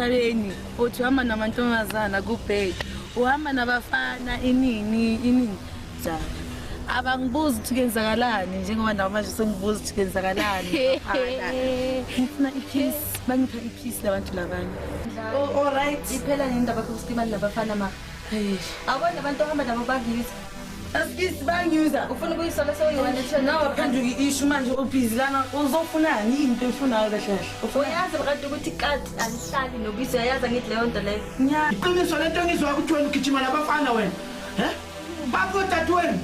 emhlabeni uthi uhamba namantombazana kuphela uhamba nabafana inini njalo abangibuzi ukuthi kenzakalani njengoba nawo manje sengibuza ukuthi kenzakalani ngifuna ipeace bangipha ipeace labantu labanye all right iphela nendaba yokusikimani labafana ma awona abantu ahamba nabo bakiza asikisi bangiuza ufuna ukuyisola seyiwana thina nawe phenduka ishu manje ubhizi lana uzofunani into efunayo kahle uyazi bakade ukuthi kati alihlali nobisi uyayaza ngithi leyo nto leyo iqiniso lento ngizwa ukuthi wena ugijima nabafana wena bakudade wena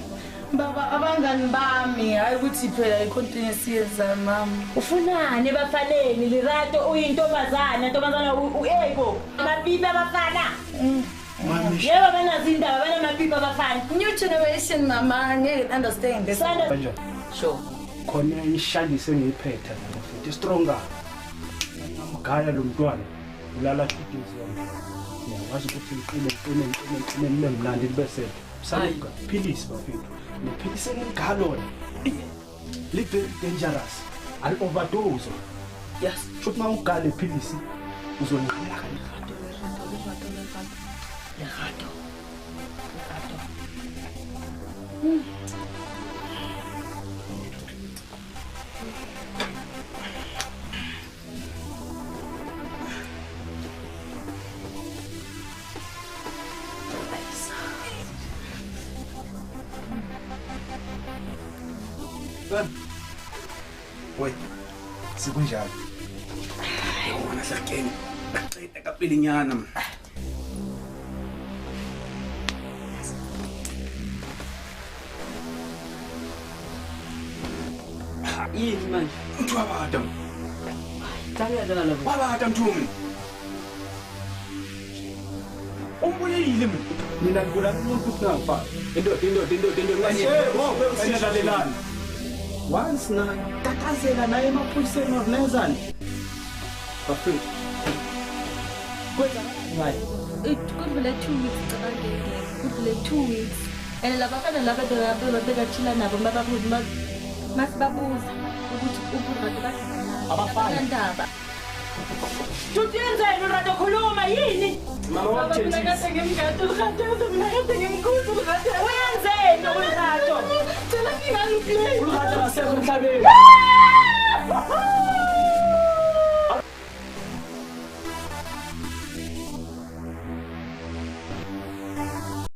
baba abangani bami hayi ukuthi phela icontinuous yenza mama ufunani bafaneni lirato uyintombazana uego mapipa abafana yebo banazindaba banamapipa abafana new generation mama ngeke understand this sure khona ishadise ngiyiphetha futhi stronger amagaya lo mntwana ulala hlikizo yami ngiyawazi ukuthi iqine nemnandi libese saluka philisi bafethu nephilisi ngalo libe dangerous al overdose yes should ma ugale philisi uzonqala kanjani legato Wait, sikunjalo. Wona sakeni. Baceda kapilinyana. yini manje Mthwabada. Tsalela lapho Wabada mthumi. umbuyile mina ngibona umuntu ukuthi ngapha indoda kanye lalelana once na tatazela naye emaphoyiseni ornezani bafethu kwenza ngayi kudlule 2 weeks cabangeke kudlule 2 weeks and labafana laba bebachila nabo bababuza masibabuza ukuthi ubukade abafana ndaba tutiyenzeni urato khuluma yini uyenzeni urato ulukhatha ngasemhlabeni